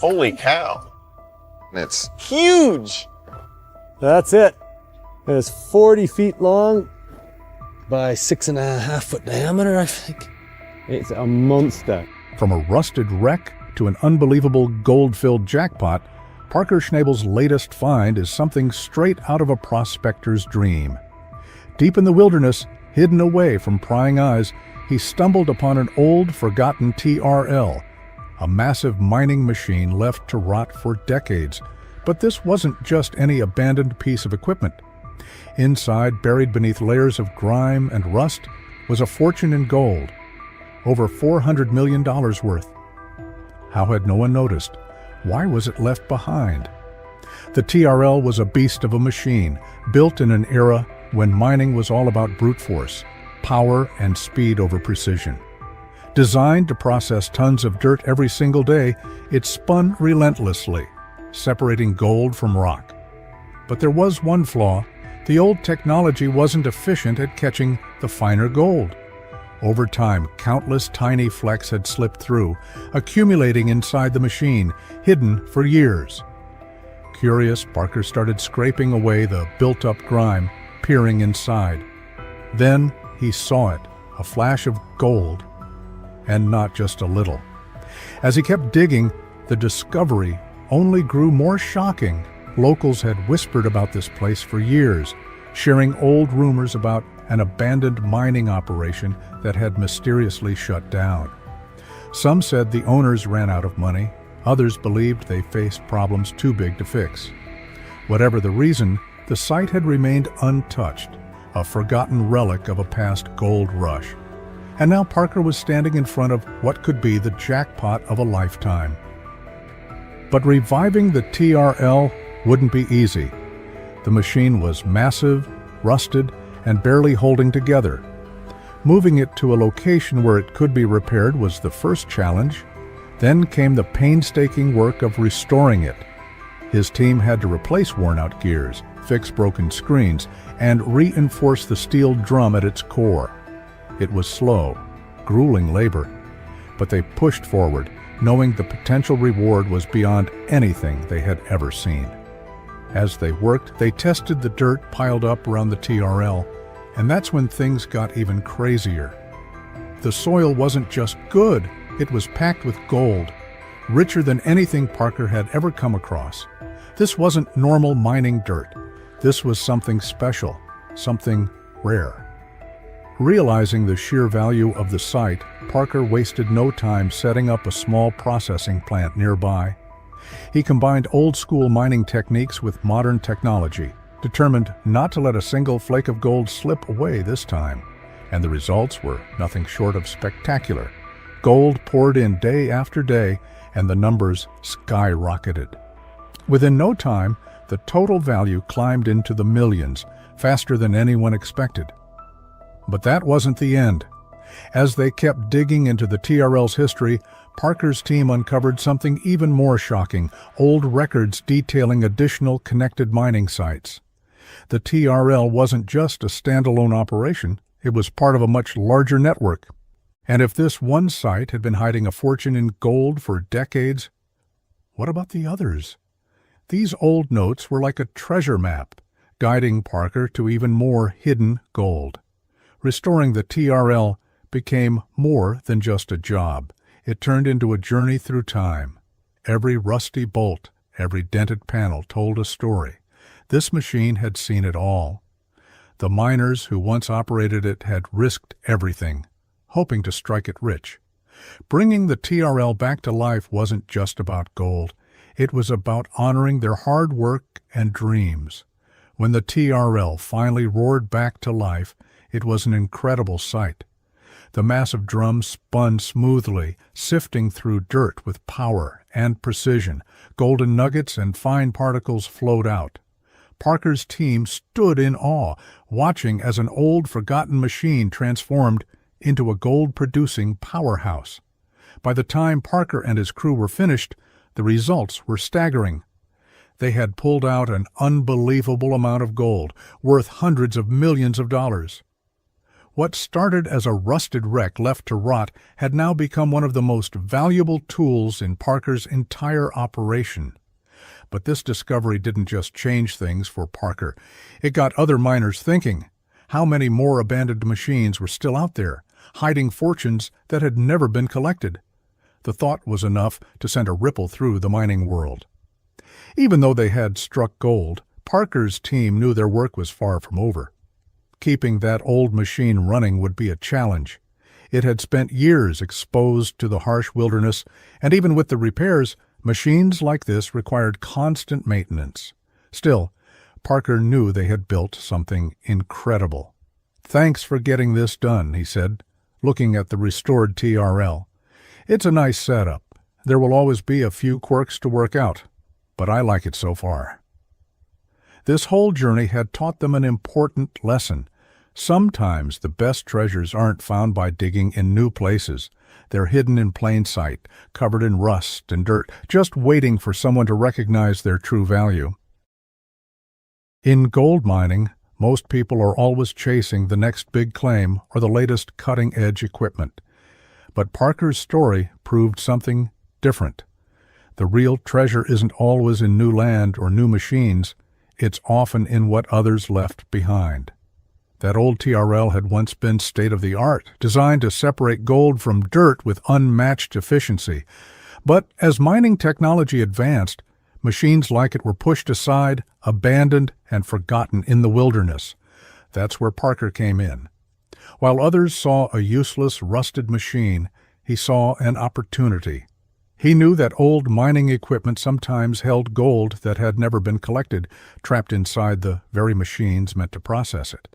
Holy cow. It's Huge. That's it. It's 40 feet long by 6.5 foot diameter, I think. It's a monster. From a rusted wreck to an unbelievable gold-filled jackpot, Parker Schnabel's latest find is something straight out of a prospector's dream. Deep in the wilderness, hidden away from prying eyes, he stumbled upon an old, forgotten TRL, a massive mining machine left to rot for decades. But this wasn't just any abandoned piece of equipment. Inside, buried beneath layers of grime and rust, was a fortune in gold, over $400 million worth. How had no one noticed? Why was it left behind? The TRL was a beast of a machine, built in an era when mining was all about brute force, power and speed over precision. Designed to process tons of dirt every single day, it spun relentlessly, separating gold from rock. But there was one flaw. The old technology wasn't efficient at catching the finer gold. Over time, countless tiny flecks had slipped through, accumulating inside the machine, hidden for years. Curious, Parker started scraping away the built-up grime, peering inside. Then he saw it, a flash of gold, and not just a little. As he kept digging, the discovery only grew more shocking. Locals had whispered about this place for years, sharing old rumors about an abandoned mining operation that had mysteriously shut down. Some said the owners ran out of money, others believed they faced problems too big to fix. Whatever the reason, the site had remained untouched, a forgotten relic of a past gold rush. And now Parker was standing in front of what could be the jackpot of a lifetime. But reviving the TRL wouldn't be easy. The machine was massive, rusted, and barely holding together. Moving it to a location where it could be repaired was the first challenge. Then came the painstaking work of restoring it. His team had to replace worn-out gears, fix broken screens, and reinforce the steel drum at its core. It was slow, grueling labor, but they pushed forward, knowing the potential reward was beyond anything they had ever seen. As they worked, they tested the dirt piled up around the TRL, and that's when things got even crazier. The soil wasn't just good, it was packed with gold, richer than anything Parker had ever come across. This wasn't normal mining dirt. This was something special, something rare. Realizing the sheer value of the site, Parker wasted no time setting up a small processing plant nearby. He combined old-school mining techniques with modern technology, determined not to let a single flake of gold slip away this time. And the results were nothing short of spectacular. Gold poured in day after day, and the numbers skyrocketed. Within no time, the total value climbed into the millions, faster than anyone expected. But that wasn't the end. As they kept digging into the TRL's history, Parker's team uncovered something even more shocking, old records detailing additional connected mining sites. The TRL wasn't just a standalone operation, it was part of a much larger network. And if this one site had been hiding a fortune in gold for decades, what about the others? These old notes were like a treasure map, guiding Parker to even more hidden gold. Restoring the TRL became more than just a job. It turned into a journey through time. Every rusty bolt, every dented panel told a story. This machine had seen it all. The miners who once operated it had risked everything, hoping to strike it rich. Bringing the TRL back to life wasn't just about gold. It was about honoring their hard work and dreams. When the TRL finally roared back to life, it was an incredible sight. The massive drum spun smoothly, sifting through dirt with power and precision. Golden nuggets and fine particles flowed out. Parker's team stood in awe, watching as an old, forgotten machine transformed into a gold-producing powerhouse. By the time Parker and his crew were finished, the results were staggering. They had pulled out an unbelievable amount of gold, worth hundreds of millions of dollars. What started as a rusted wreck left to rot had now become one of the most valuable tools in Parker's entire operation. But this discovery didn't just change things for Parker. It got other miners thinking. How many more abandoned machines were still out there, hiding fortunes that had never been collected? The thought was enough to send a ripple through the mining world. Even though they had struck gold, Parker's team knew their work was far from over. Keeping that old machine running would be a challenge. It had spent years exposed to the harsh wilderness, and even with the repairs, machines like this required constant maintenance. Still, Parker knew they had built something incredible. "Thanks for getting this done," he said, looking at the restored TRL. "It's a nice setup. There will always be a few quirks to work out, but I like it so far." This whole journey had taught them an important lesson. Sometimes the best treasures aren't found by digging in new places. They're hidden in plain sight, covered in rust and dirt, just waiting for someone to recognize their true value. In gold mining, most people are always chasing the next big claim or the latest cutting-edge equipment. But Parker's story proved something different. The real treasure isn't always in new land or new machines. It's often in what others left behind. That old TRL had once been state-of-the-art, designed to separate gold from dirt with unmatched efficiency. But as mining technology advanced, machines like it were pushed aside, abandoned, and forgotten in the wilderness. That's where Parker came in. While others saw a useless, rusted machine, he saw an opportunity. He knew that old mining equipment sometimes held gold that had never been collected, trapped inside the very machines meant to process it.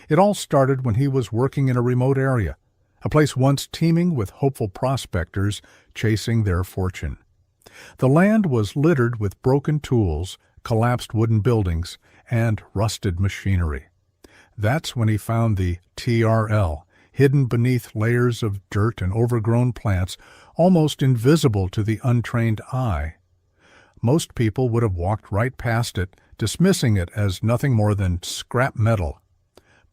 It all started when he was working in a remote area, a place once teeming with hopeful prospectors chasing their fortune. The land was littered with broken tools, collapsed wooden buildings, and rusted machinery. That's when he found the TRL, hidden beneath layers of dirt and overgrown plants, almost invisible to the untrained eye. Most people would have walked right past it, dismissing it as nothing more than scrap metal.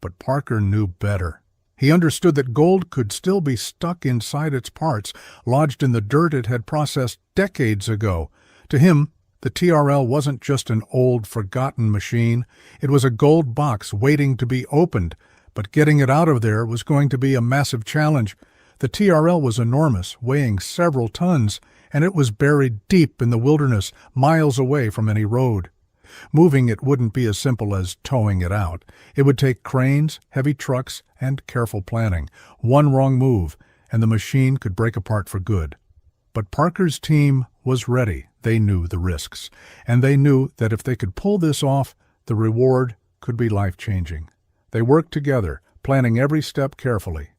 But Parker knew better. He understood that gold could still be stuck inside its parts, lodged in the dirt it had processed decades ago. To him, the TRL wasn't just an old, forgotten machine. It was a gold box waiting to be opened, but getting it out of there was going to be a massive challenge. The TRL was enormous, weighing several tons, and it was buried deep in the wilderness, miles away from any road. Moving it wouldn't be as simple as towing it out. It would take cranes, heavy trucks, and careful planning. One wrong move, and the machine could break apart for good. But Parker's team was ready. They knew the risks, and they knew that if they could pull this off, the reward could be life-changing. They worked together, planning every step carefully.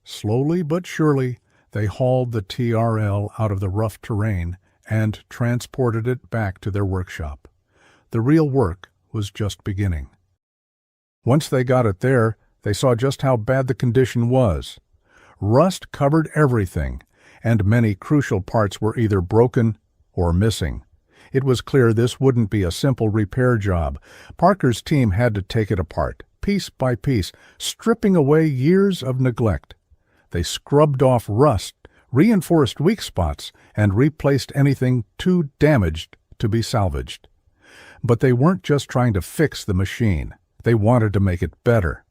Slowly but surely, they hauled the TRL out of the rough terrain and transported it back to their workshop. The real work was just beginning. Once they got it there, they saw just how bad the condition was. Rust covered everything, and many crucial parts were either broken or missing. It was clear this wouldn't be a simple repair job. Parker's team had to take it apart, piece by piece, stripping away years of neglect. They scrubbed off rust, reinforced weak spots, and replaced anything too damaged to be salvaged. But they weren't just trying to fix the machine. They wanted to make it better.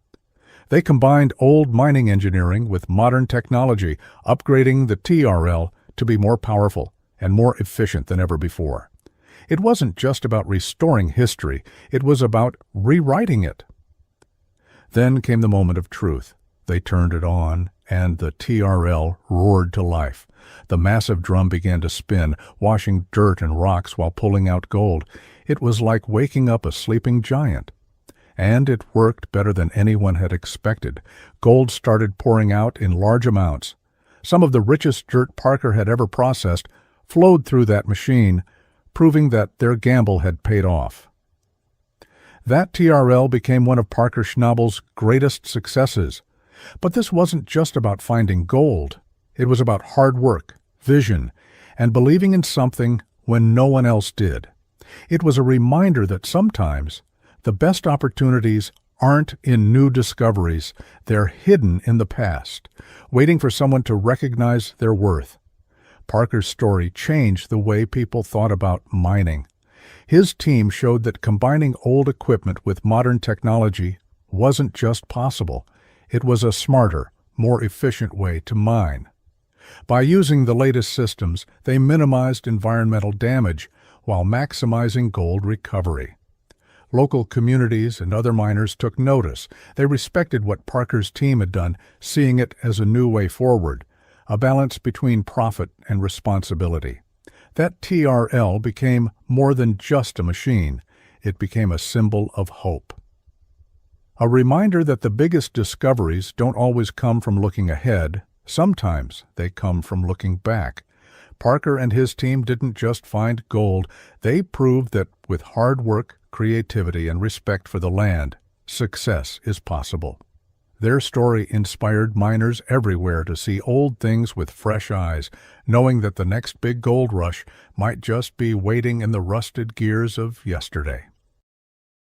They combined old mining engineering with modern technology, upgrading the TRL to be more powerful and more efficient than ever before. It wasn't just about restoring history. It was about rewriting it. Then came the moment of truth. They turned it on, and the TRL roared to life. The massive drum began to spin, washing dirt and rocks while pulling out gold. It was like waking up a sleeping giant. And it worked better than anyone had expected. Gold started pouring out in large amounts. Some of the richest dirt Parker had ever processed flowed through that machine, proving that their gamble had paid off. That TRL became one of Parker Schnabel's greatest successes. But this wasn't just about finding gold. It was about hard work, vision, and believing in something when no one else did. It was a reminder that sometimes the best opportunities aren't in new discoveries. They're hidden in the past, waiting for someone to recognize their worth. Parker's story changed the way people thought about mining. His team showed that combining old equipment with modern technology wasn't just possible. It was a smarter, more efficient way to mine. By using the latest systems, they minimized environmental damage while maximizing gold recovery. Local communities and other miners took notice. They respected what Parker's team had done, seeing it as a new way forward, a balance between profit and responsibility. That TRL became more than just a machine. It became a symbol of hope. A reminder that the biggest discoveries don't always come from looking ahead. Sometimes they come from looking back. Parker and his team didn't just find gold. They proved that with hard work, creativity, and respect for the land, success is possible. Their story inspired miners everywhere to see old things with fresh eyes, knowing that the next big gold rush might just be waiting in the rusted gears of yesterday.